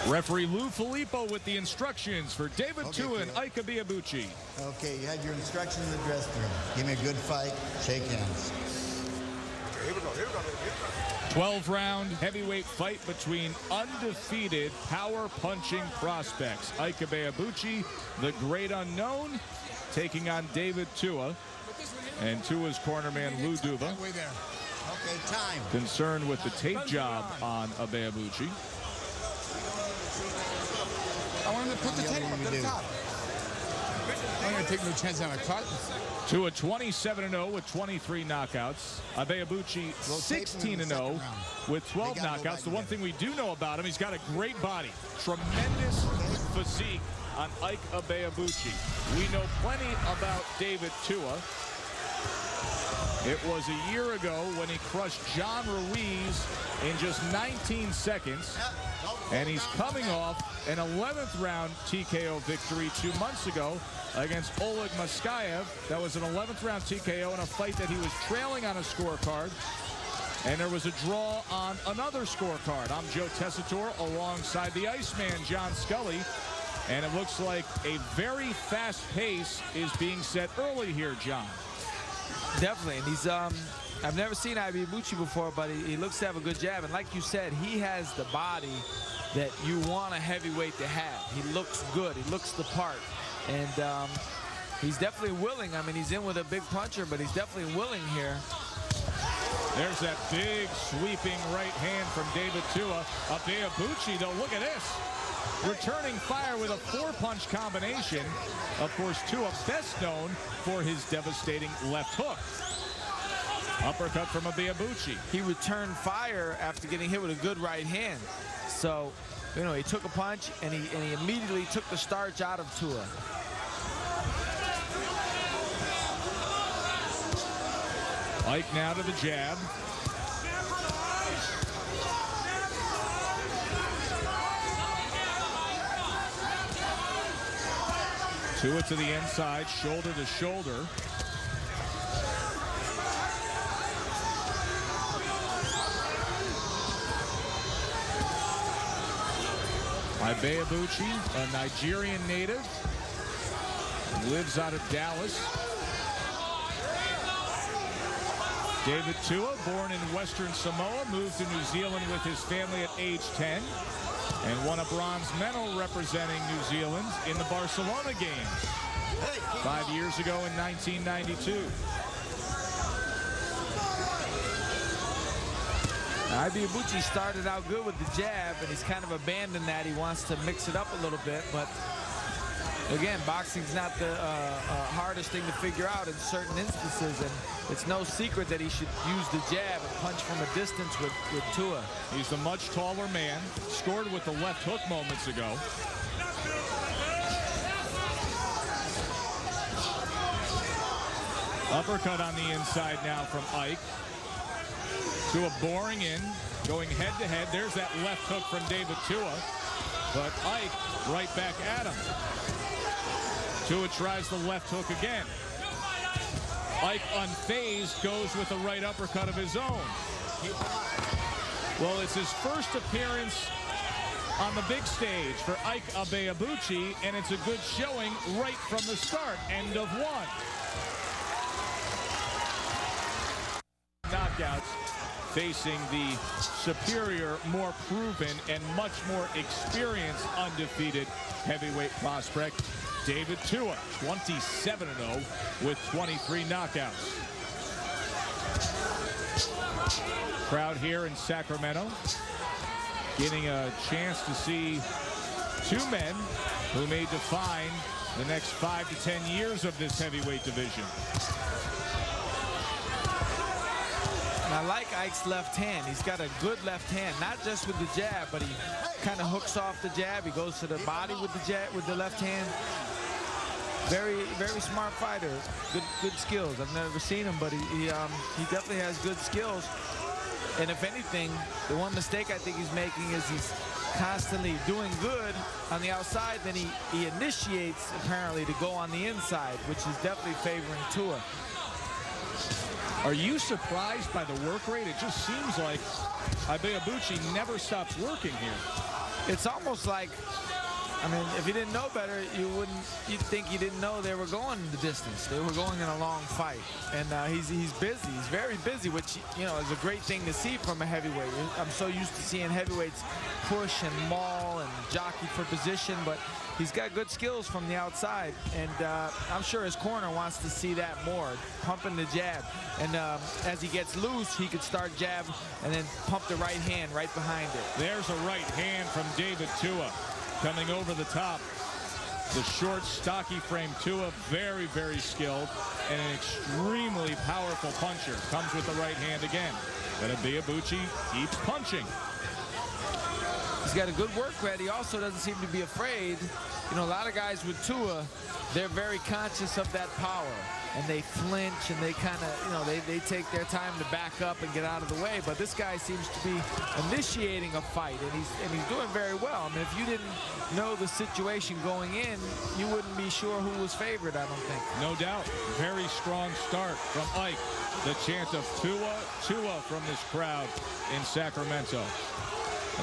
Referee Lou Filippo with the instructions for David Tua and Ike Ibeabuchi. Okay, you had your instructions in the dressing room. Give me a good fight. Shake hands. Here we go. 12-round heavyweight fight between undefeated power-punching prospects. Ike Ibeabuchi, the great unknown, taking on David Tua. And Tua's cornerman Lou Duva. Okay, time. Concerned with the tape job on Ibeabuchi. I want him to put the tape up to the top. I'm going to take no chance on a cut. Tua 27-0 with 23 knockouts. Ibeabuchi 16-0 with 12 knockouts. The one thing we do know about him, he's got a great body. Tremendous physique on Ike Ibeabuchi. We know plenty about David Tua. It was a year ago when he crushed John Ruiz in just 19 seconds. And he's coming off an 11th round TKO victory 2 months ago against Oleg Moskaev. That was an 11th round TKO in a fight that he was trailing on a scorecard. And there was a draw on another scorecard. I'm Joe Tessitore alongside the Iceman, John Scully. And it looks like a very fast pace is being set early here, John. Definitely, and he's I've never seen Ibeabuchi before, but he looks to have a good jab, and like you said, he has the body that you want a heavyweight to have. He looks good, he looks the part, and he's definitely willing. I mean, he's in with a big puncher, but he's definitely willing here. There's that big sweeping right hand from David Tua. Ibeabuchi, though, look at this. Returning fire with a 4-punch combination. Of course, Tua best known for his devastating left hook. Uppercut from Ibeabuchi. He returned fire after getting hit with a good right hand. So, you know, he took a punch and he immediately took the starch out of Tua. Ike now to the jab. Tua to the inside, shoulder to shoulder. Ibeabuchi, a Nigerian native, lives out of Dallas. David Tua, born in Western Samoa, moved to New Zealand with his family at age 10 and won a bronze medal representing New Zealand in the Barcelona games 5 years ago in 1992. Now, Ibeabuchi started out good with the jab, and he's kind of abandoned that. He wants to mix it up a little bit, but again, boxing's not the hardest thing to figure out in certain instances, and it's no secret that he should use the jab and punch from a distance with Tua. He's the much taller man, scored with the left hook moments ago. Uppercut on the inside now from Ike. Tua boring in, going head-to-head. There's that left hook from David Tua, but Ike right back at him. Tua tries the left hook again. Ike, unfazed, goes with a right uppercut of his own. Well, it's his first appearance on the big stage for Ike Ibeabuchi, and it's a good showing right from the start. End of one. Knockouts, facing the superior, more proven, and much more experienced undefeated heavyweight prospect, David Tua, 27-0 with 23 knockouts. Crowd here in Sacramento getting a chance to see two men who may define the next 5 to 10 years of this heavyweight division. And I like Ike's left hand. He's got a good left hand, not just with the jab, but he kind of hooks off the jab. He goes to the body with the jab, with the left hand. Very, very smart fighter. Good skills. I've never seen him, but he definitely has good skills. And if anything, the one mistake I think he's making is he's constantly doing good on the outside, then he initiates apparently to go on the inside, which is definitely favoring Tua. Are you surprised by the work rate? It just seems like Ibeabuchi never stops working here. it's almost like, I mean, if you didn't know better, you'd think you didn't know they were going the distance. They were going in a long fight. And he's busy. He's very busy, which, you know, is a great thing to see from a heavyweight. I'm so used to seeing heavyweights push and maul and jockey for position, but he's got good skills from the outside. And I'm sure his corner wants to see that more, pumping the jab. And as he gets loose, he could start jab and then pump the right hand right behind it. There's a right hand from David Tua. Coming over the top, the short, stocky frame Tua, very, very skilled and an extremely powerful puncher. Comes with the right hand again. But Ibeabuchi keeps punching. He's got a good work rate. He also doesn't seem to be afraid. You know, a lot of guys with Tua, they're very conscious of that power. And they flinch and they kind of, you know, they take their time to back up and get out of the way. But this guy seems to be initiating a fight, and he's doing very well. I mean, if you didn't know the situation going in, you wouldn't be sure who was favored, I don't think. No doubt. Very strong start from Ike. The chant of Tua, Tua from this crowd in Sacramento.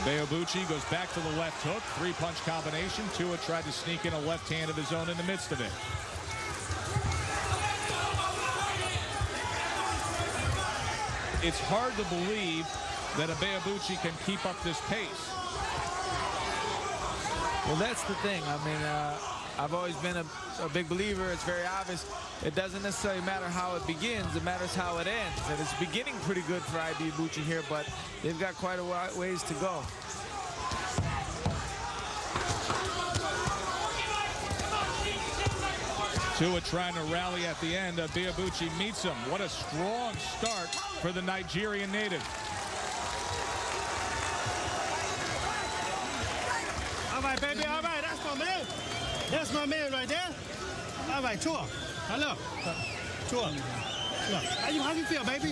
Ibeabuchi goes back to the left hook, three-punch combination. Tua tried to sneak in a left hand of his own in the midst of it. It's hard to believe that Ibeabuchi can keep up this pace. Well, that's the thing. I mean, I've always been a big believer. It's very obvious. It doesn't necessarily matter how it begins. It matters how it ends. And it's beginning pretty good for Ibeabuchi here, but they've got quite a ways to go. Tua trying to rally at the end. Ibeabuchi meets him. What a strong start for the Nigerian native. All right, baby, all right, that's my man. That's my man right there. All right, Tua. Hello. Tua. Look, how you feel, baby?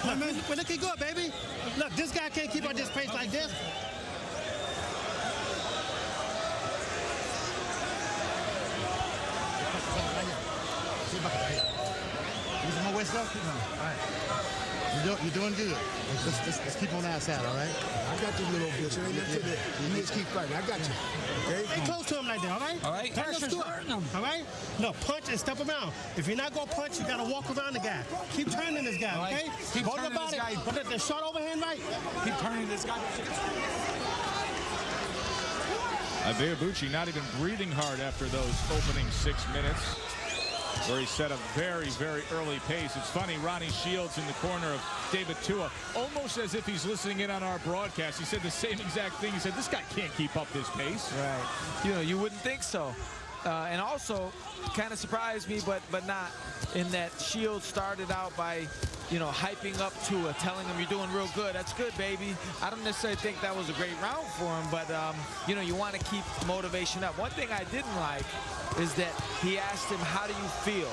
Look, man, we're looking good, baby. Look, this guy can't keep up this pace like this. Use my waist up? No. All right. You're doing good. Let's keep on that side, all right? I got you, little bitch. Ain't nothing to that. You just keep fighting. I got you. Okay? Get close to him like that, all right? All right. Pressure's hurting him. All right? No, punch and step around. If you're not going to punch, you got to walk around the guy. Keep turning this guy, okay? Keep Hold turning the body. this guy. Put the short overhand right. Keep turning this guy. Ibeabuchi not even breathing hard after those opening 6 minutes, where he set a very, very early pace. It's funny, Ronnie Shields in the corner of David Tua, almost as if he's listening in on our broadcast. He said the same exact thing. He said, this guy can't keep up this pace. Right. You know, you wouldn't think so. And also, kind of surprised me, but not, in that Shields started out by, you know, hyping up Tua, telling him you're doing real good. That's good, baby. I don't necessarily think that was a great round for him, but, you know, you want to keep motivation up. One thing I didn't like is that he asked him, how do you feel?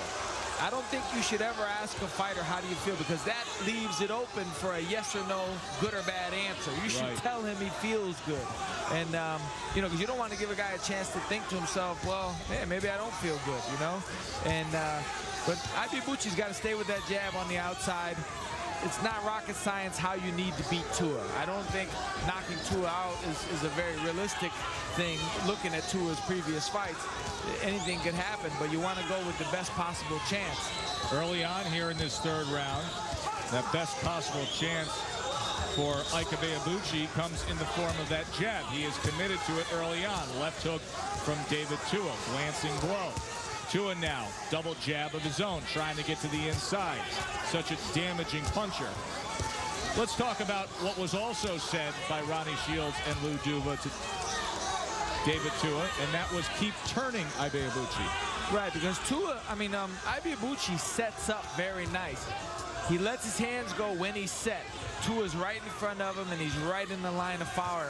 I don't think you should ever ask a fighter, how do you feel? Because that leaves it open for a yes or no, good or bad answer. You should tell him he feels good. And, you know, because you don't want to give a guy a chance to think to himself, well, man, maybe I don't feel good, you know? And, but Ibeabuchi's got to stay with that jab on the outside. It's not rocket science how you need to beat Tua. I don't think knocking Tua out is a very realistic thing, looking at Tua's previous fights. Anything could happen, but you want to go with the best possible chance. Early on here in this third round, that best possible chance for Ike Ibeabuchi comes in the form of that jab. He is committed to it early on. Left hook from David Tua, glancing blow. Tua now, double jab of his own, trying to get to the inside. Such a damaging puncher. Let's talk about what was also said by Ronnie Shields and Lou Duva to David Tua, and that was keep turning Ibeabuchi. Right, because Tua, I mean, Ibeabuchi sets up very nice. He lets his hands go when he's set. Tua's right in front of him, and he's right in the line of fire.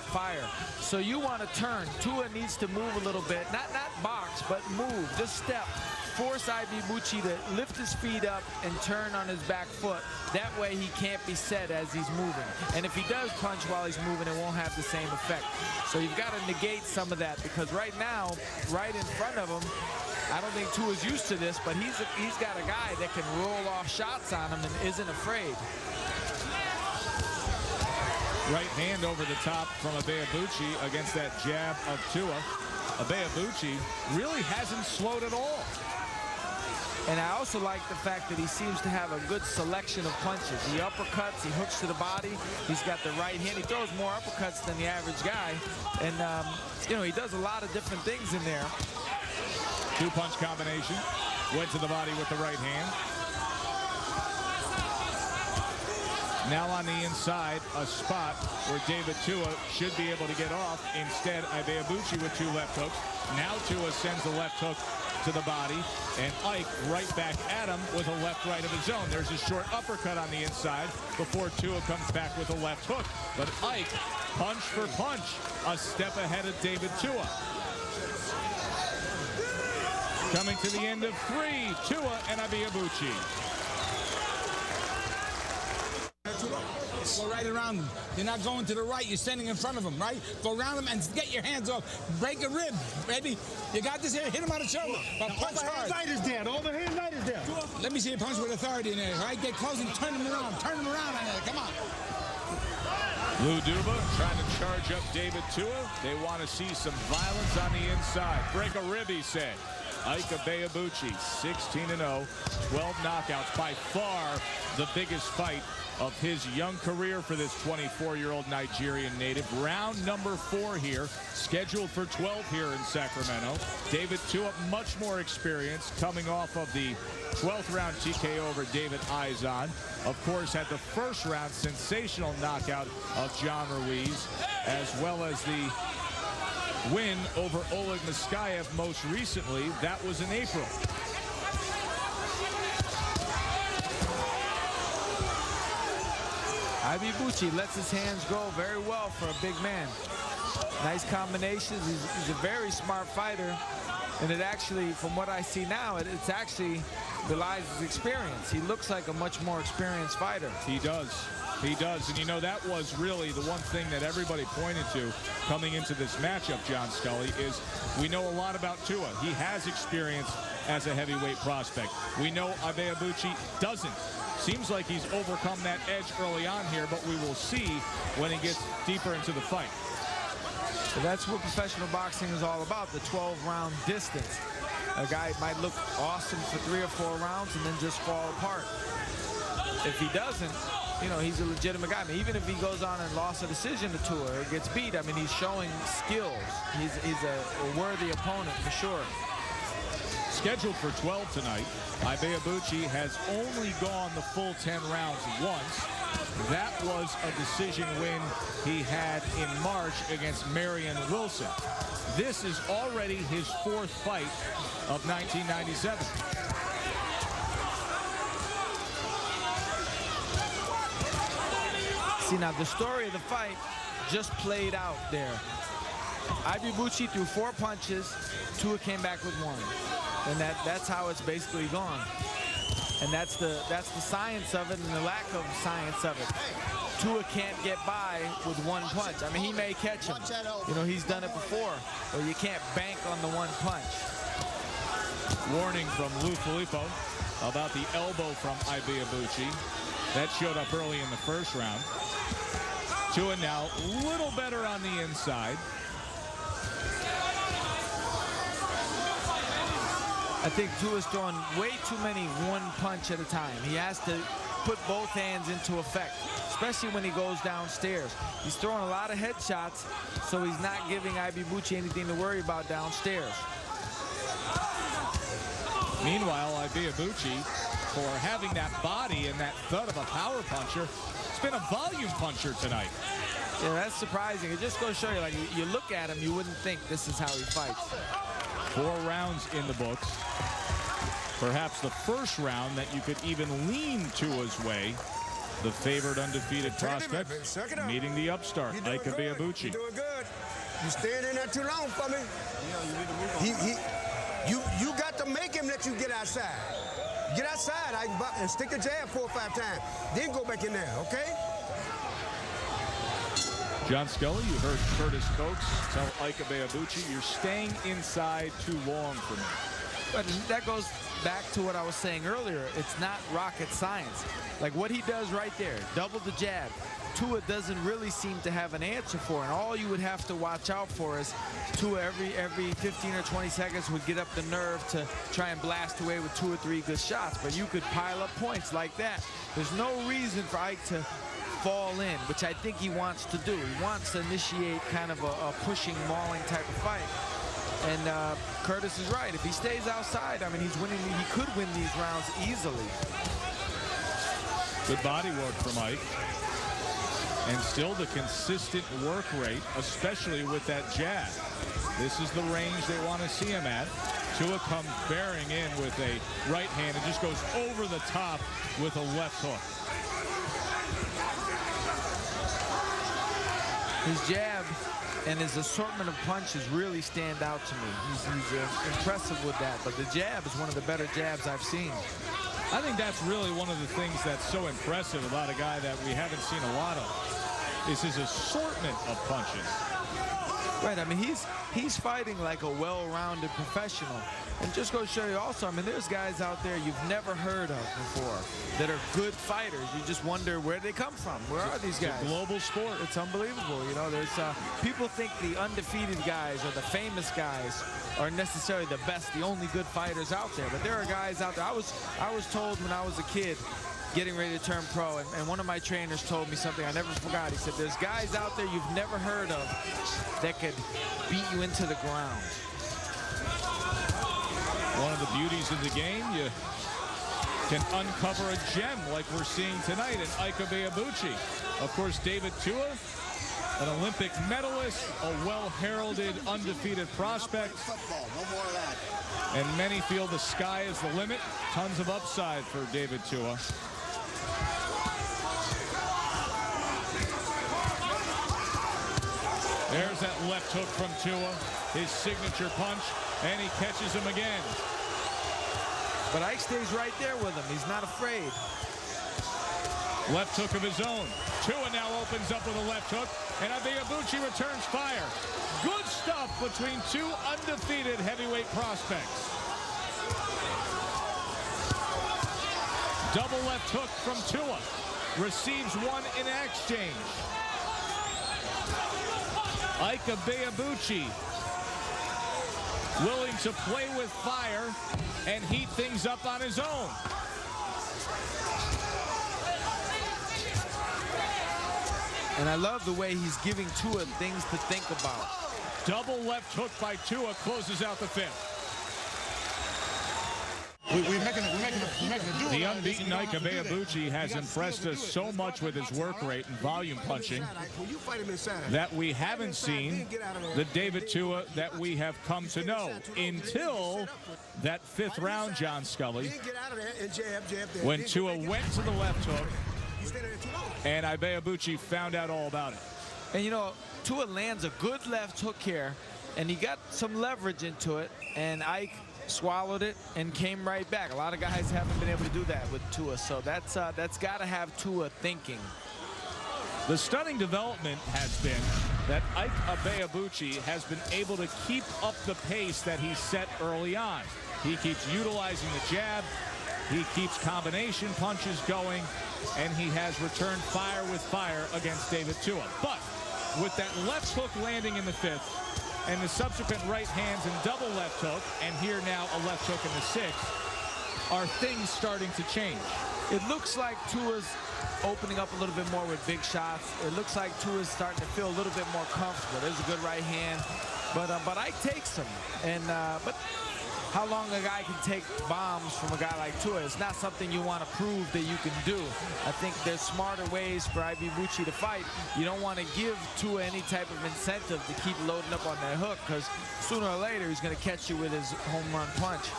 So you want to turn. Tua needs to move a little bit. Not box, but move. Just step. Force Ibeabuchi to lift his feet up and turn on his back foot. That way he can't be set as he's moving. And if he does punch while he's moving, it won't have the same effect. So you've got to negate some of that, because right now, right in front of him, I don't think Tua's used to this, but he's got a guy that can roll off shots on him and isn't afraid. Right hand over the top from Ibeabuchi against that jab of Tua. Ibeabuchi really hasn't slowed at all. And I also like the fact that he seems to have a good selection of punches. He uppercuts, he hooks to the body. He's got the right hand. He throws more uppercuts than the average guy. And, you know, he does a lot of different things in there. Two-punch combination. Went to the body with the right hand. Now on the inside, a spot where David Tua should be able to get off. Instead, Ibeabuchi with 2 left hooks. Now Tua sends the left hook to the body, and Ike right back at him with a left-right of his own. There's a short uppercut on the inside before Tua comes back with a left hook. But Ike, punch for punch, a step ahead of David Tua. Coming to the end of 3, Tua and Ibeabuchi. Go right around him. You're not going to the right. You're standing in front of him, right? Go around him and get your hands off. Break a rib, baby. You got this here. Hit him on the shoulder. But punch hard. Overhand right is there. The overhand right is there. Let me see you punch with authority in there, all right? Get close and turn him around. Turn him around in there. Come on. Lou Duba trying to charge up David Tua. They want to see some violence on the inside. Break a rib, he said. Ike Ibeabuchi, 16-0, 12 knockouts. By far the biggest fight of his young career for this 24-year-old Nigerian native. Round number 4 here, scheduled for 12 here in Sacramento. David Tua, much more experience, coming off of the 12th round TKO over David Izon. Of course, had the first round sensational knockout of John Ruiz, as well as the win over Oleg Muskayev most recently. That was in April. Ibeabuchi lets his hands go very well for a big man. Nice combinations. He's a very smart fighter. And it actually, from what I see now, it's actually belies his experience. He looks like a much more experienced fighter. He does. He does. And, you know, that was really the one thing that everybody pointed to coming into this matchup, John Scully, is we know a lot about Tua. He has experience as a heavyweight prospect. We know Ibeabuchi doesn't. Seems like he's overcome that edge early on here, but we will see when he gets deeper into the fight. So that's what professional boxing is all about, the 12-round distance. A guy might look awesome for 3 or 4 rounds and then just fall apart. If he doesn't, you know, he's a legitimate guy. I mean, even if he goes on and lost a decision to Tua or gets beat, I mean, he's showing skills. He's a worthy opponent for sure. Scheduled for 12 tonight, Ibeabuchi has only gone the full 10 rounds once. That was a decision win he had in March against Marion Wilson. This is already his 4th fight of 1997. See, now the story of the fight just played out there. Ibeabuchi threw 4 punches. Tua came back with 1. And that's how it's basically gone. And that's the science of it and the lack of science of it. Tua can't get by with 1 punch. I mean, he may catch him. You know, he's done it before. But you can't bank on the 1 punch. Warning from Lou Filippo about the elbow from Ibeabuchi. That showed up early in the first round. Tua now a little better on the inside. I think Tua's throwing way too many 1 punch at a time. He has to put both hands into effect, especially when he goes downstairs. He's throwing a lot of headshots, so he's not giving Ibeabuchi anything to worry about downstairs. Meanwhile, Ibeabuchi, for having that body and that thud of a power puncher, it's been a volume puncher tonight. Yeah, that's surprising. It just goes to show you, like, you look at him, you wouldn't think this is how he fights. 4 rounds in the books. Perhaps the first round that you could even lean Tua's way. The favored undefeated prospect meeting the upstart, Ike Ibeabuchi. You're doing good. You staying in there too long for me. You got to make him let you get outside. Get outside, Ike, and stick a jab 4 or 5 times. Then go back in there, okay? John Scully, you heard Curtis Coates tell Ike Ibeabuchi, you're staying inside too long for me. But that goes back to what I was saying earlier, it's not rocket science. Like what he does right there, double the jab. Tua doesn't really seem to have an answer for, and all you would have to watch out for is Tua every 15 or 20 seconds would get up the nerve to try and blast away with 2 or 3 good shots. But you could pile up points like that. There's no reason for Ike to fall in, which I think he wants to do. He wants to initiate kind of a pushing, mauling type of fight. And Curtis is right. If he stays outside, I mean, he's winning. He could win these rounds easily. Good body work from Ike. And still the consistent work rate, especially with that jab. This is the range they want to see him at. Tua comes bearing in with a right hand and just goes over the top with a left hook. His jab and his assortment of punches really stand out to me. He's impressive with that, but the jab is one of the better jabs I've seen. I think that's really one of the things that's so impressive about a guy that we haven't seen a lot of, is his assortment of punches. Right, I mean, he's fighting like a well-rounded professional. And just go to show you also, I mean, there's guys out there you've never heard of before that are good fighters. You just wonder where they come from. Where are these guys? It's a global sport. It's unbelievable. You know, there's people think the undefeated guys or the famous guys are necessarily the best, the only good fighters out there. But there are guys out there. I was told when I was a kid, getting ready to turn pro, and one of my trainers told me something I never forgot. He said, there's guys out there you've never heard of that could beat you into the ground. One of the beauties of the game, you can uncover a gem like we're seeing tonight in Ike Ibeabuchi. Of course, David Tua, an Olympic medalist, a well-heralded, undefeated prospect. And many feel the sky is the limit. Tons of upside for David Tua. There's that left hook from Tua, his signature punch, and he catches him again. But Ike stays right there with him. He's not afraid. Left hook of his own. Tua now opens up with a left hook, and Ibeabuchi returns fire. Good stuff between two undefeated heavyweight prospects. Double left hook from Tua. Receives one in exchange. Ike Ibeabuchi willing to play with fire and heat things up on his own. And I love the way he's giving Tua things to think about. Double left hook by Tua closes out the fifth. We're making a duel. The unbeaten Ike Ibeabuchi has impressed us so much with his work rate and volume punching that we haven't seen the David Tua that we have come to know until that fifth round, John Scully, when Tua went to the left hook and Ibeabuchi found out all about it. And you know, Tua lands a good left hook here, and he got some leverage into it, and Ike swallowed it and came right back. A lot of guys haven't been able to do that with Tua, so that's got to have Tua thinking. The stunning development has been that Ike Ibeabuchi has been able to keep up the pace that he set early on. He keeps utilizing the jab, he keeps combination punches going, and he has returned fire with fire against David Tua. But with that left hook landing in the fifth, and the subsequent right hands and double left hook, and here now a left hook in the sixth, are things starting to change. It looks like Tua's opening up a little bit more with big shots. It looks like Tua's starting to feel a little bit more comfortable. There's a good right hand, but Ike takes him. And but how long a guy can take bombs from a guy like Tua is not something you want to prove that you can do. I think there's smarter ways for Ibeabuchi to fight. You don't want to give Tua any type of incentive to keep loading up on that hook, because sooner or later he's going to catch you with his home run punch.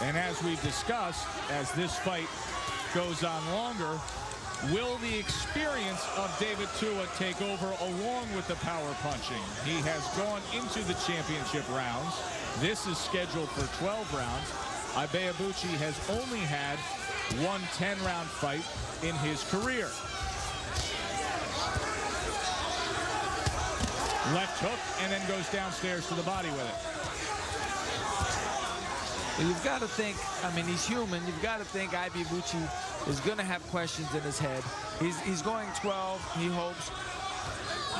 And as we've discussed, as this fight goes on longer, will the experience of David Tua take over along with the power punching? He has gone into the championship rounds. This is scheduled for 12 rounds. Ibeabuchi has only had one 10-round fight in his career. Left hook, and then goes downstairs to the body with it. You've got to think, I mean, he's human. You've got to think Ibeabuchi is going to have questions in his head. He's going 12, he hopes,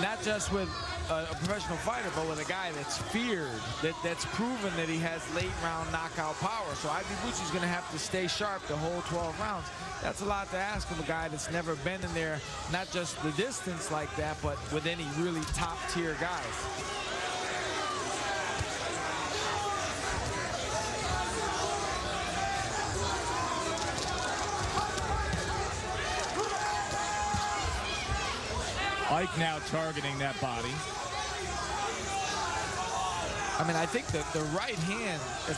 not just with a professional fighter, but with a guy that's feared, that's proven that he has late-round knockout power. So Ibeabuchi's going to have to stay sharp the whole 12 rounds. That's a lot to ask of a guy that's never been in there, not just the distance like that, but with any really top-tier guys. Ike now targeting that body. I mean, I think that the right hand, if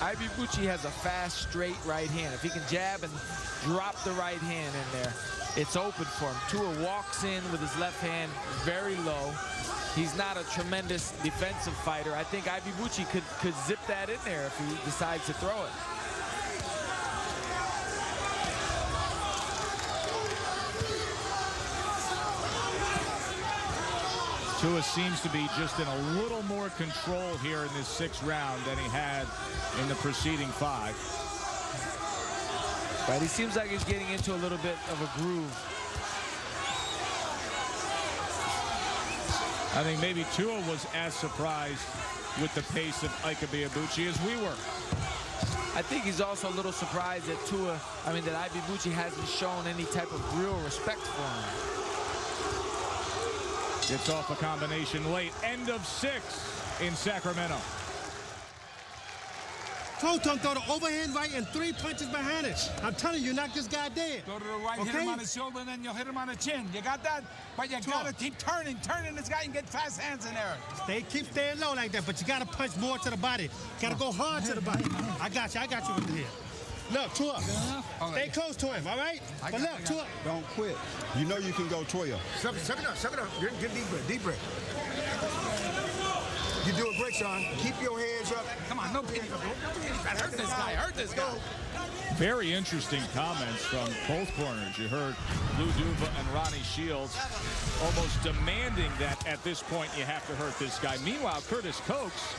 Ibeabuchi has a fast, straight right hand, if he can jab and drop the right hand in there, it's open for him. Tua walks in with his left hand very low. He's not a tremendous defensive fighter. I think Ibeabuchi could zip that in there if he decides to throw it. Tua seems to be just in a little more control here in this 6th round than he had in the preceding 5. Right, he seems like he's getting into a little bit of a groove. I think maybe Tua was as surprised with the pace of Ike Ibeabuchi as we were. I think he's also a little surprised that that Ibeabuchi hasn't shown any type of real respect for him. Gets off a combination late. End of 6 in Sacramento. Throw the overhand right and 3 punches behind it. I'm telling you, knock this guy dead. Go to the right, okay? hit him on the shoulder, and then you'll hit him on the chin. You got that? But you got to keep turning this guy and get fast hands in there. Keep staying low like that, but you got to punch more to the body. Got to go hard to the body. I got you with it here. Look, Tua, stay close to him, all right? But look, Tua. Don't quit. You know you can go 12. Suck it up. Get deep breath. You're doing great, son. Keep your hands up. Come on, no pity. Hurt this guy. Very interesting comments from both corners. You heard Lou Duva and Ronnie Shields almost demanding that at this point you have to hurt this guy. Meanwhile, Curtis Cokes,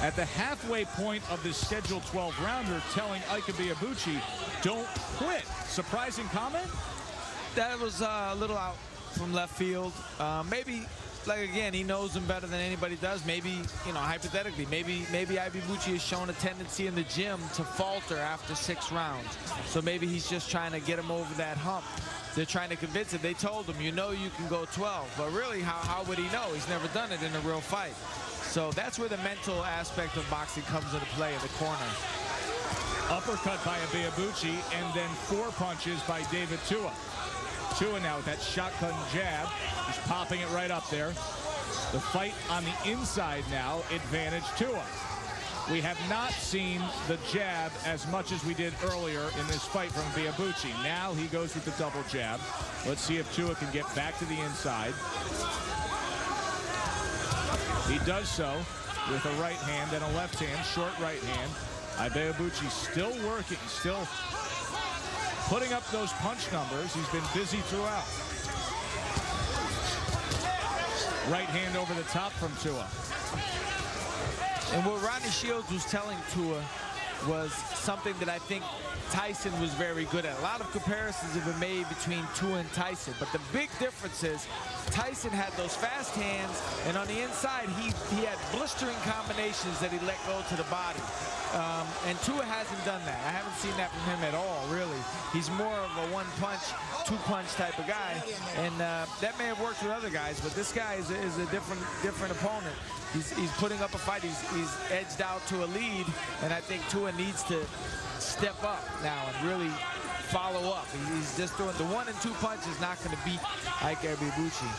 at the halfway point of this scheduled 12-rounder, telling Ike Ibeabuchi, don't quit. Surprising comment? That was a little out from left field. Maybe, like, again, he knows him better than anybody does. Maybe, hypothetically, maybe Ibeabuchi has shown a tendency in the gym to falter after 6 rounds. So maybe he's just trying to get him over that hump. They're trying to convince him. They told him, you can go 12. But really, how would he know? He's never done it in a real fight. So that's where the mental aspect of boxing comes into play in the corner. Uppercut by Ibeabuchi, and then 4 punches by David Tua. Tua now with that shotgun jab, just popping it right up there. The fight on the inside now, advantage Tua. We have not seen the jab as much as we did earlier in this fight from Ibeabuchi. Now he goes with the double jab. Let's see if Tua can get back to the inside. He does so with a right hand and a left hand, short right hand. Ibeabuchi still working, still putting up those punch numbers. He's been busy throughout. Right hand over the top from Tua. And what Ronnie Shields was telling Tua was something that I think Tyson was very good at. A lot of comparisons have been made between Tua and Tyson, but the big difference is Tyson had those fast hands, and on the inside, he had blistering combinations that he let go to the body. And Tua hasn't done that. I haven't seen that from him at all, really. He's more of a one-punch, two-punch type of guy, and that may have worked with other guys, but this guy is a different opponent. He's putting up a fight. He's edged out to a lead, and I think Tua needs to step up now and really follow up. He's just doing the 1 and 2 punch is not going to beat Ike Ibeabuchi.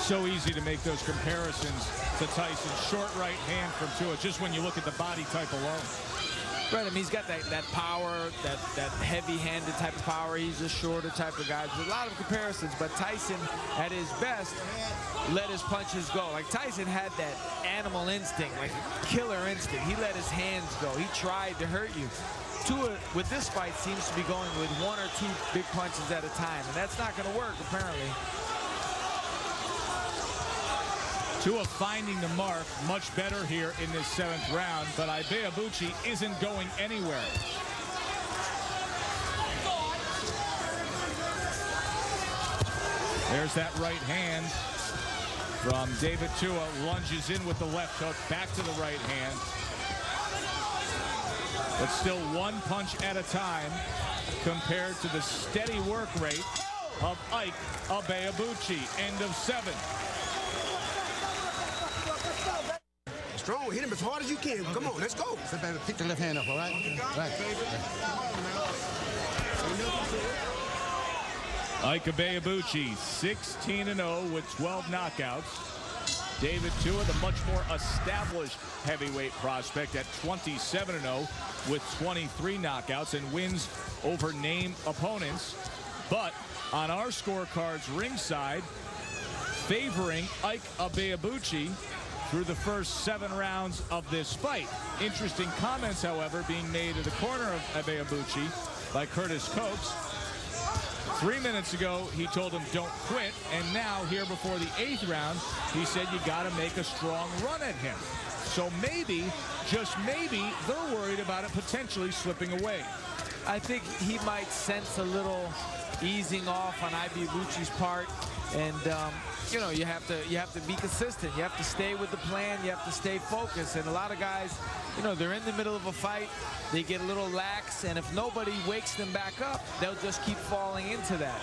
So easy to make those comparisons to Tyson's short right hand from Tua, just when you look at the body type alone. Right, I mean, he's got that power, that heavy-handed type of power. He's a shorter type of guy. There's a lot of comparisons, but Tyson, at his best, let his punches go. Like, Tyson had that animal instinct, like killer instinct. He let his hands go. He tried to hurt you. Tua, with this fight, seems to be going with 1 or 2 big punches at a time, and that's not going to work, apparently. Tua finding the mark much better here in this 7th round, but Ibeabuchi isn't going anywhere. There's that right hand from David Tua. Lunges in with the left hook, back to the right hand. But still one punch at a time compared to the steady work rate of Ike Ibeabuchi. End of 7. Strong, hit him as hard as you can. Come on, let's go. So, baby, pick the left hand up, all right? Right. Ike Ibeabuchi, 16-0 with 12 knockouts. David Tua, the much more established heavyweight prospect, at 27-0 with 23 knockouts and wins over named opponents. But on our scorecards ringside, favoring Ike Ibeabuchi through the first 7 rounds of this fight. Interesting comments, however, being made in the corner of Ibeabuchi by Curtis Coates. 3 minutes ago, he told him don't quit, and now here before the 8th round, he said you got to make a strong run at him. So maybe, just maybe, they're worried about it potentially slipping away. I think he might sense a little easing off on Ibeabuchi's part, and you know, you have to be consistent. You have to stay with the plan. You have to stay focused. And a lot of guys, you know, they're in the middle of a fight. They get a little lax, and if nobody wakes them back up, they'll just keep falling into that.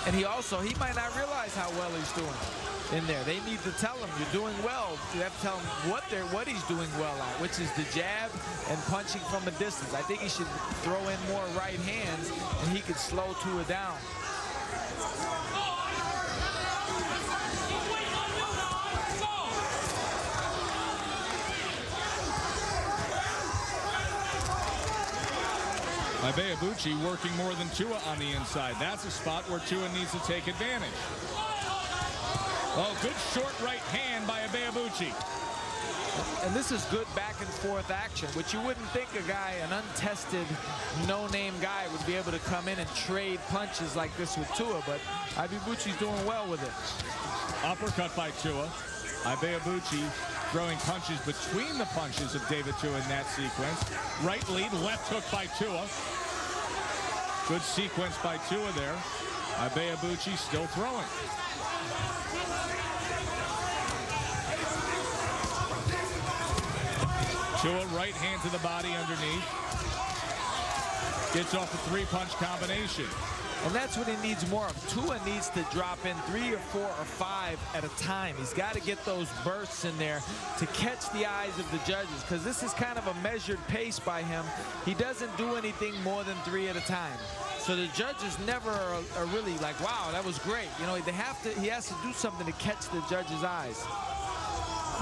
And he might not realize how well he's doing in there. They need to tell him, you're doing well. You have to tell him what he's doing well at, which is the jab and punching from a distance. I think he should throw in more right hands, and he could slow Tua down. Ibeabuchi working more than Tua on the inside. That's a spot where Tua needs to take advantage. Oh, good short right hand by Ibeabuchi. And this is good back and forth action, which you wouldn't think a guy, an untested, no-name guy, would be able to come in and trade punches like this with Tua, but Ibeabuchi's doing well with it. Uppercut by Tua. Ibeabuchi throwing punches between the punches of David Tua in that sequence. Right lead, left hook by Tua. Good sequence by Tua there. Ibeabuchi still throwing. Tua right hand to the body underneath. Gets off a 3-punch combination. And that's what he needs more of. Tua needs to drop in 3 or 4 or 5 at a time. He's got to get those bursts in there to catch the eyes of the judges, because this is kind of a measured pace by him. He doesn't do anything more than 3 at a time. So the judges never are really like, wow, that was great. You know, he has to do something to catch the judges' eyes.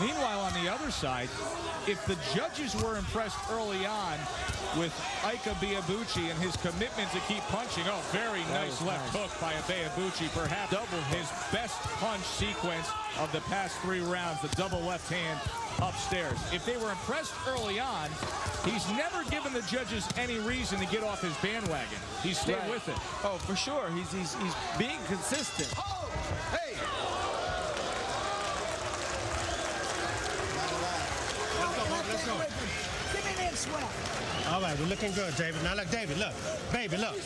Meanwhile, on the other side, if the judges were impressed early on with Ike Ibeabuchi and his commitment to keep punching, oh, very nice left hook by Ibeabuchi, perhaps his best punch sequence of the past 3 rounds, the double left hand upstairs. If they were impressed early on, he's never given the judges any reason to get off his bandwagon. He's stayed with it. Oh, for sure. He's being consistent. Oh, hey. Let's go. Give me that swag. All right, we're looking good, David. Now, look, David, look. Baby, look.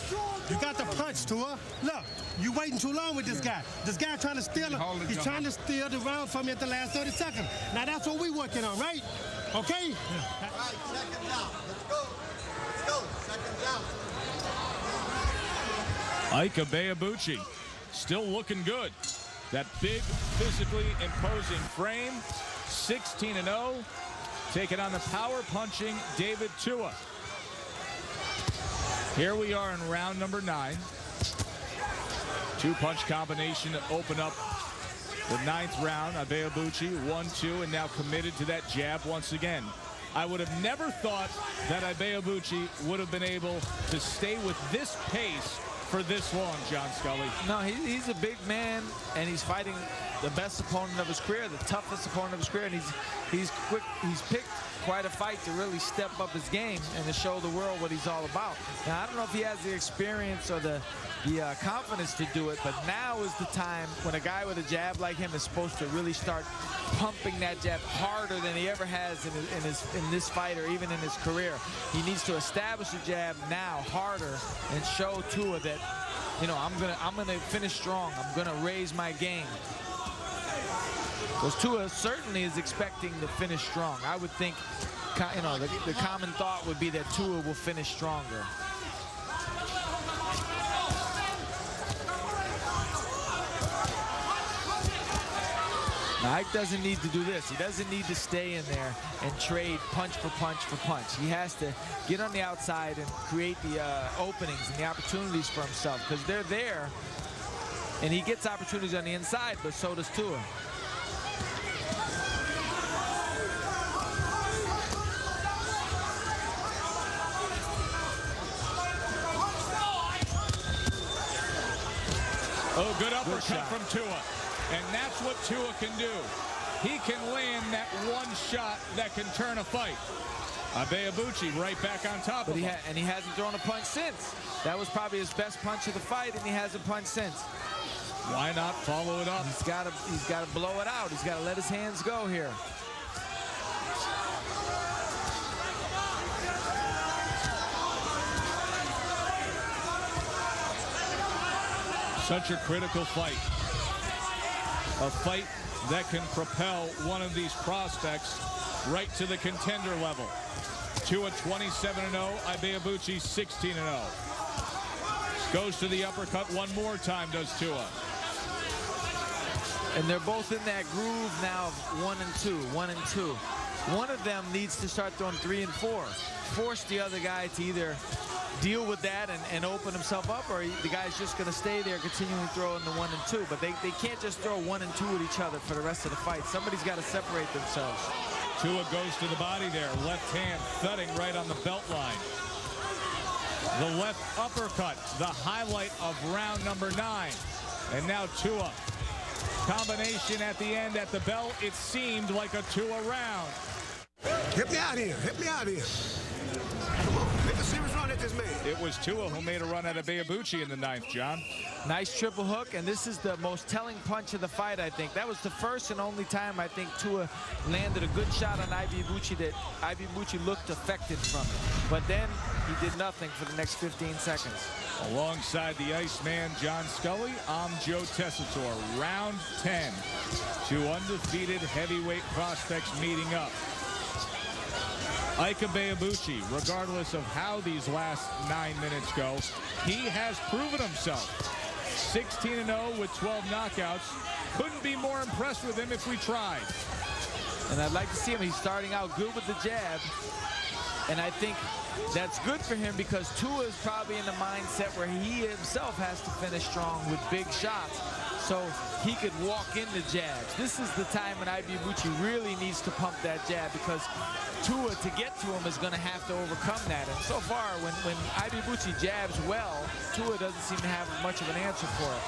You got the punch, Tua. Look, you waiting too long with this guy. This guy trying to steal it. He's trying to steal the round from you at the last 30 seconds. Now, that's what we're working on, right? Okay? All right, second down. Let's go. Let's go. Second down. Ike Ibeabuchi still looking good. That big, physically imposing frame, 16-0. Taking on the power-punching David Tua. Here we are in round number 9. 2-punch combination to open up the 9th round. Ibeabuchi 1-2 and now committed to that jab once again. I would have never thought that Ibeabuchi would have been able to stay with this pace for this long, John Scully. No, he's a big man, and he's fighting the best opponent of his career, the toughest opponent of his career, and he's quick. He's picked quite a fight to really step up his game and to show the world what he's all about. Now, I don't know if he has the experience or the confidence to do it, but now is the time when a guy with a jab like him is supposed to really start pumping that jab harder than he ever has in this fight or even in his career. He needs to establish the jab now harder and show Tua that, you know, I'm gonna finish strong. I'm gonna raise my game. Because Tua certainly is expecting to finish strong. I would think, you know, the common thought would be that Tua will finish stronger. Now, Ike doesn't need to do this. He doesn't need to stay in there and trade punch for punch for punch. He has to get on the outside and create the openings and the opportunities for himself, because they're there, and he gets opportunities on the inside, but so does Tua. Oh, good uppercut from Tua. And that's what Tua can do. He can land that one shot that can turn a fight. Ibeabuchi right back on top of him. And he hasn't thrown a punch since. That was probably his best punch of the fight, and he hasn't punched since. Why not follow it up? He's got to blow it out. He's got to let his hands go here. Such a critical fight. A fight that can propel one of these prospects right to the contender level. Tua 27-0, Ibeabuchi 16-0. Goes to the uppercut one more time, does Tua. And they're both in that groove now of 1 and 2, 1 and 2. One of them needs to start throwing 3 and 4. Force the other guy to either deal with that and open himself up, or the guy's just going to stay there continuing throwing the 1 and 2. But they can't just throw 1 and 2 at each other for the rest of the fight. Somebody's got to separate themselves. Tua goes to the body there. Left hand thudding right on the belt line. The left uppercut, the highlight of round number 9. And now Tua. Combination at the end at the belt. It seemed like a Tua round. Hit me out here. Hit me out here. Come on. Make a serious run at this man. It was Tua who made a run at Ibeabuchi in the 9th, John. Nice triple hook, and this is the most telling punch of the fight, I think. That was the first and only time I think Tua landed a good shot on Ibeabuchi that Ibeabuchi looked affected from it. But then he did nothing for the next 15 seconds. Alongside the Iceman, John Scully, I'm Joe Tessitore. Round 10. 2 undefeated heavyweight prospects meeting up. Ike Ibeabuchi, regardless of how these last 9 minutes go, he has proven himself. 16-0 with 12 knockouts. Couldn't be more impressed with him if we tried. And I'd like to see him. He's starting out good with the jab. And I think that's good for him because Tua is probably in the mindset where he himself has to finish strong with big shots, so he could walk into jabs. This is the time when Ibeabuchi really needs to pump that jab, because Tua, to get to him, is going to have to overcome that. And so far, when Ibeabuchi jabs well, Tua doesn't seem to have much of an answer for it.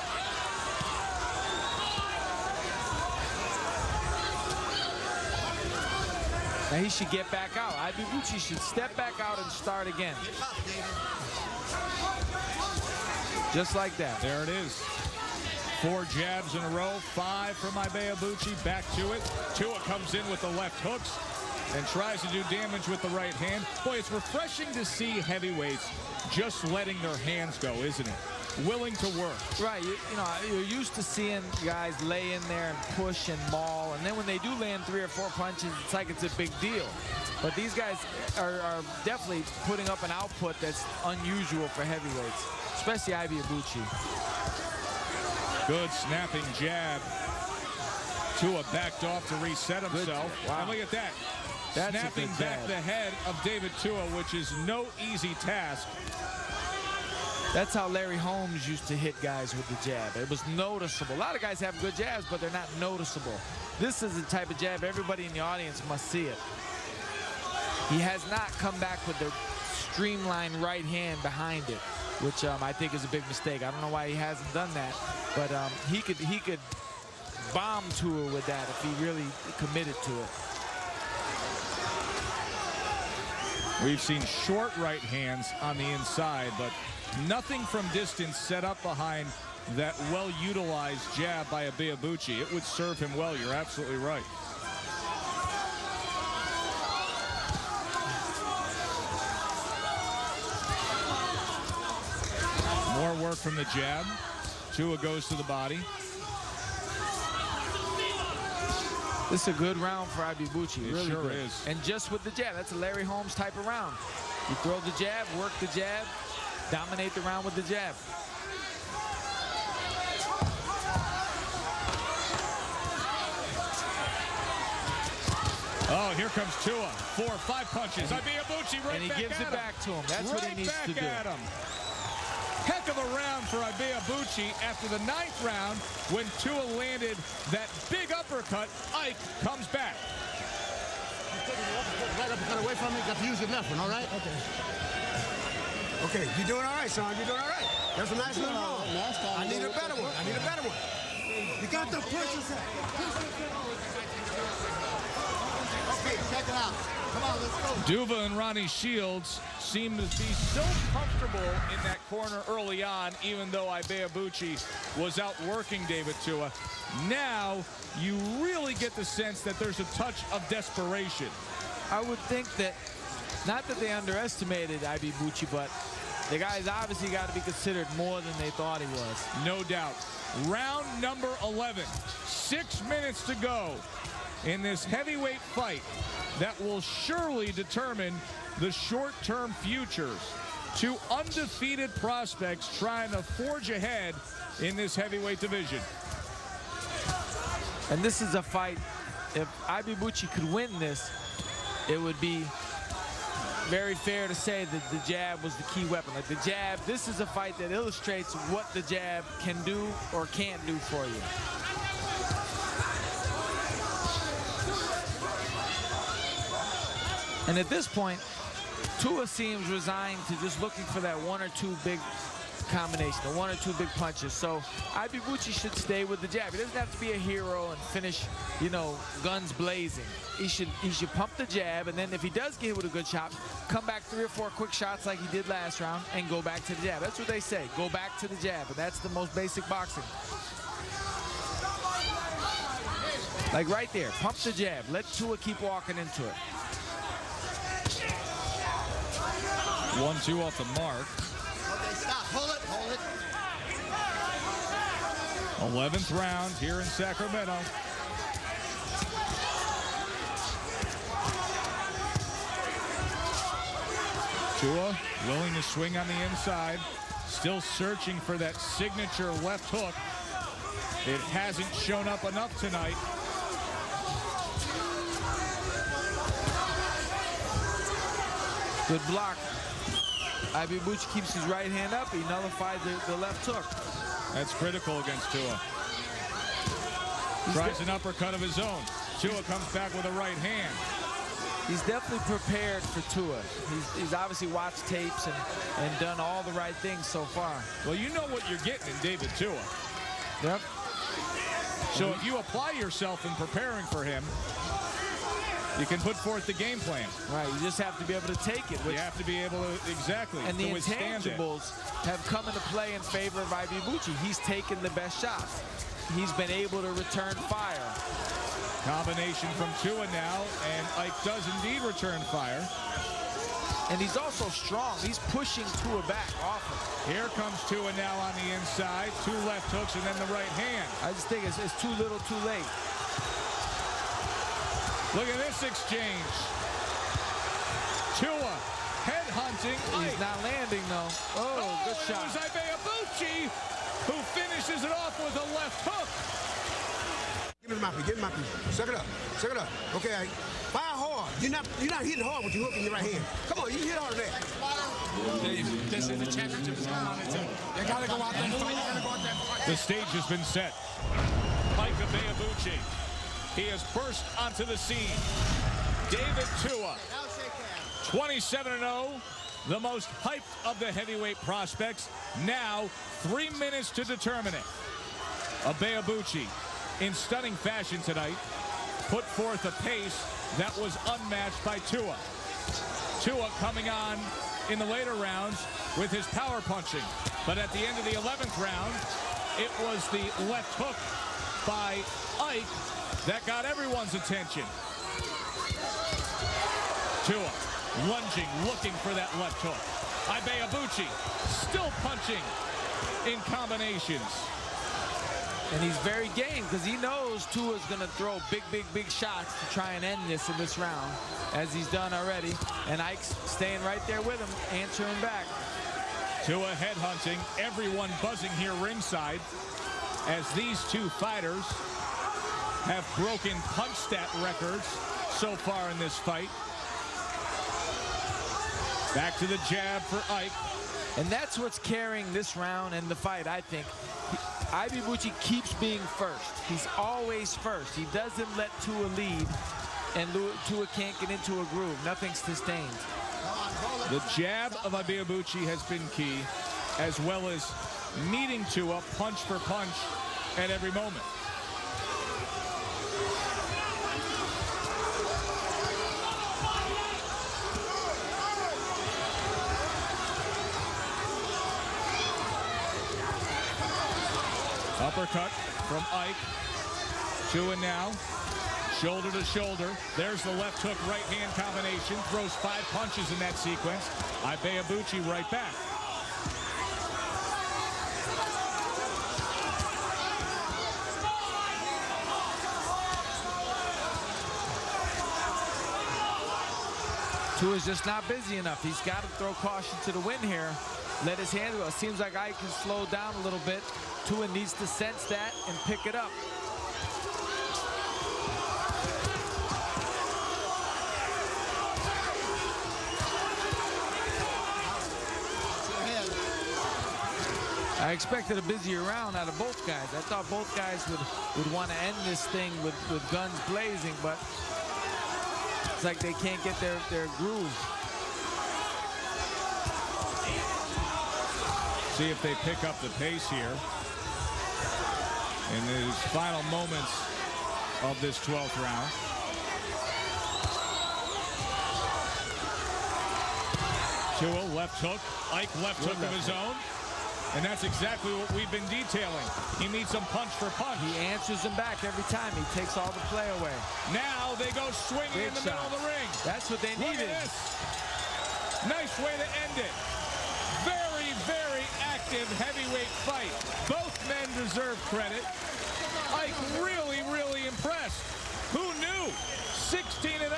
Now he should get back out. Ibeabuchi should step back out and start again. Just like that. There it is. 4 jabs in a row, 5 from Ibeabuchi. Back to it. Tua comes in with the left hooks and tries to do damage with the right hand. Boy, it's refreshing to see heavyweights just letting their hands go, isn't it? Willing to work. Right, you know, you're used to seeing guys lay in there and push and maul, and then when they do land 3 or 4 punches, it's like it's a big deal. But these guys are definitely putting up an output that's unusual for heavyweights, especially Ibeabuchi. Good snapping jab. Tua backed off to reset himself. Wow. And look at that. That's snapping back the head of David Tua, which is no easy task. That's how Larry Holmes used to hit guys with the jab. It was noticeable. A lot of guys have good jabs, but they're not noticeable. This is the type of jab everybody in the audience must see it. He has not come back with the streamlined right hand behind it, which I think is a big mistake. I don't know why he hasn't done that, but he could bomb Tua with that if he really committed to it. We've seen short right hands on the inside, but nothing from distance set up behind that well-utilized jab by Ibeabuchi. It would serve him well. You're absolutely right. More work from the jab. Tua goes to the body. This is a good round for Ibeabuchi. It really sure good. is. And just with the jab, that's a Larry Holmes type of round. You throw the jab, work the jab, dominate the round with the jab. Oh, here comes Tua. 4 or 5 punches. Ibeabuchi right and he back gives at it him. back to him. That's what he needs to do. At him. Heck of a round for Ibeabuchi. After the 9th round, when Tua landed that big uppercut, Ike comes back. Right uppercut away from me. Got to use your left one, all right? Okay. Okay, you're doing all right, son. You're doing all right. That's a nice little round. I need a better one. I need a better one. You got the punches. Okay, check it out. Come on, let's go. Duva and Ronnie Shields seem to be so comfortable in that corner early on, even though Ibeabuchi was out working David Tua. Now, you really get the sense that there's a touch of desperation. I would think that, not that they underestimated Ibeabuchi, but the guy's obviously got to be considered more than they thought he was. No doubt. Round number 11. 6 minutes to go in this heavyweight fight that will surely determine the short-term futures. 2 undefeated prospects trying to forge ahead in this heavyweight division. And this is a fight, if Ibeabuchi could win this, it would be very fair to say that the jab was the key weapon. Like the jab, this is a fight that illustrates what the jab can do or can't do for you. And at this point, Tua seems resigned to just looking for that 1 or 2 big combination, the 1 or 2 big punches. So Ibeabuchi should stay with the jab. He doesn't have to be a hero and finish, you know, guns blazing. He should pump the jab, and then if he does get hit with a good shot, come back 3 or 4 quick shots like he did last round and go back to the jab. That's what they say, go back to the jab, and that's the most basic boxing. Like right there, pump the jab, let Tua keep walking into it. 1-2 off the mark. Okay, stop. Hold it. Hold it. 11th round here in Sacramento. Tua willing to swing on the inside. Still searching for that signature left hook. It hasn't shown up enough tonight. Good block. Ibeabuchi keeps his right hand up. He nullified the left hook. That's critical against Tua. Tries an uppercut of his own. Tua comes back with a right hand. He's definitely prepared for Tua. He's obviously watched tapes and done all the right things so far. Well, you know what you're getting in David Tua. Yep. So if you apply yourself in preparing for him, you can put forth the game plan. Right, you just have to be able to take it. You have to be able to, exactly, and to the withstand it. intangibles have come into play in favor of Ibeabuchi. He's taken the best shots. He's been able to return fire. Combination from Tua now, and Ike does indeed return fire. And he's also strong. He's pushing Tua back often. Here comes Tua now on the inside. 2 left hooks and then the right hand. I just think it's too little, too late. Look at this exchange. Tua head hunting. He's not landing though. Oh, good shot. It was Ibeabuchi who finishes it off with a left hook. Give me my piece. Give me my piece. Suck it up. Suck it up. Okay, Ike. Fire hard. You're not hitting hard with your hook in your right hand. Come on, you hit hard there. This is the championship is going on. You gotta go out there and fight. You gotta go out there and fight. The stage has been set. Ike Ibeabuchi. He has burst onto the scene. David Tua, 27-0, the most hyped of the heavyweight prospects. Now, 3 minutes to determine it. Ibeabuchi, in stunning fashion tonight, put forth a pace that was unmatched by Tua. Tua coming on in the later rounds with his power punching. But at the end of the 11th round, it was the left hook by Ike that got everyone's attention. Tua lunging, looking for that left hook. Ibeabuchi still punching in combinations. And he's very game because he knows Tua's going to throw big shots to try and end this in this round, as he's done already. And Ike's staying right there with him, answering back. Tua headhunting, everyone buzzing here ringside as these two fighters have broken punch stat records so far in this fight. Back to the jab for Ike. And that's what's carrying this round and the fight, I think. Ibeabuchi keeps being first. He's always first. He doesn't let Tua lead, and Tua can't get into a groove. Nothing's sustained. The jab of Ibeabuchi has been key, as well as meeting Tua punch for punch at every moment. Uppercut from Ike. Tua now, shoulder to shoulder. There's the left hook, right hand combination. Throws 5 punches in that sequence. Ibeabuchi right back. Tua's just not busy enough. He's got to throw caution to the wind here. Let his hands go. It seems like Ike can slow down a little bit. Tua needs to sense that and pick it up. I expected a busier round out of both guys. I thought both guys would want to end this thing with guns blazing, but it's like they can't get their groove. See if they pick up the pace here in these final moments of this 12th round. Tua left hook, Ike left hook of his own, and that's exactly what we've been detailing. He meets him punch for punch. He answers him back every time. He takes all the play away. Now they go swinging in the middle of the ring. That's what they needed. Look at this. Nice way to end it. Very active heavyweight fight. Both men deserve credit. Ike really impressed. Who knew? 16-0.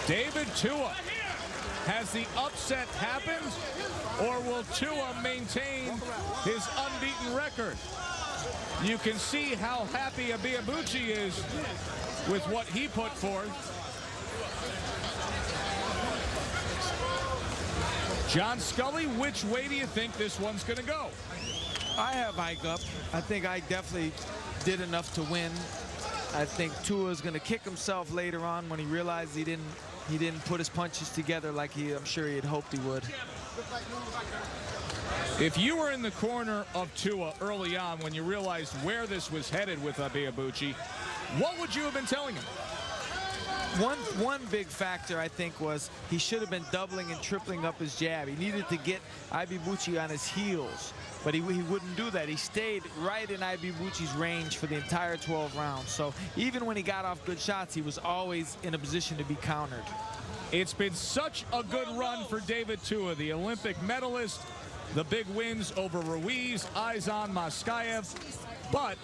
David Tua. Has the upset happened, or will Tua maintain his unbeaten record? You can see how happy Ibeabuchi is with what he put forth. John Scully, which way do you think this one's going to go? I have Ike up. I think Ike definitely did enough to win. I think Tua's going to kick himself later on when he realized he didn't put his punches together like I'm sure he had hoped he would. If you were in the corner of Tua early on when you realized where this was headed with Ibeabuchi, what would you have been telling him? One big factor, I think, was he should have been doubling and tripling up his jab. He needed to get Ibeabuchi on his heels, but he wouldn't do that. He stayed right in Ibeabuchi's range for the entire 12 rounds. So even when he got off good shots, he was always in a position to be countered. It's been such a good run for David Tua, the Olympic medalist. The big wins over Ruiz, Aizan, Moskaev. But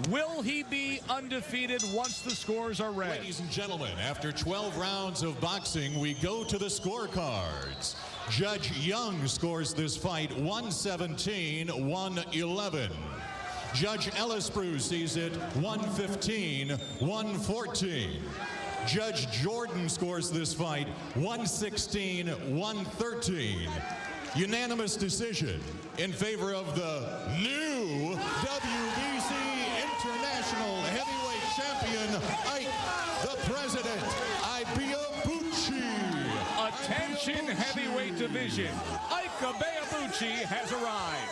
will he be undefeated once the scores are read? Ladies and gentlemen, after 12 rounds of boxing, we go to the scorecards. Judge Young scores this fight 117-111. Judge Ellisbrew sees it 115-114. Judge Jordan scores this fight 116-113. Unanimous decision in favor of the new WBC International Heavyweight Champion, Ike, the President, Ibeabuchi. Attention heavyweight division. Ike Ibeabuchi has arrived.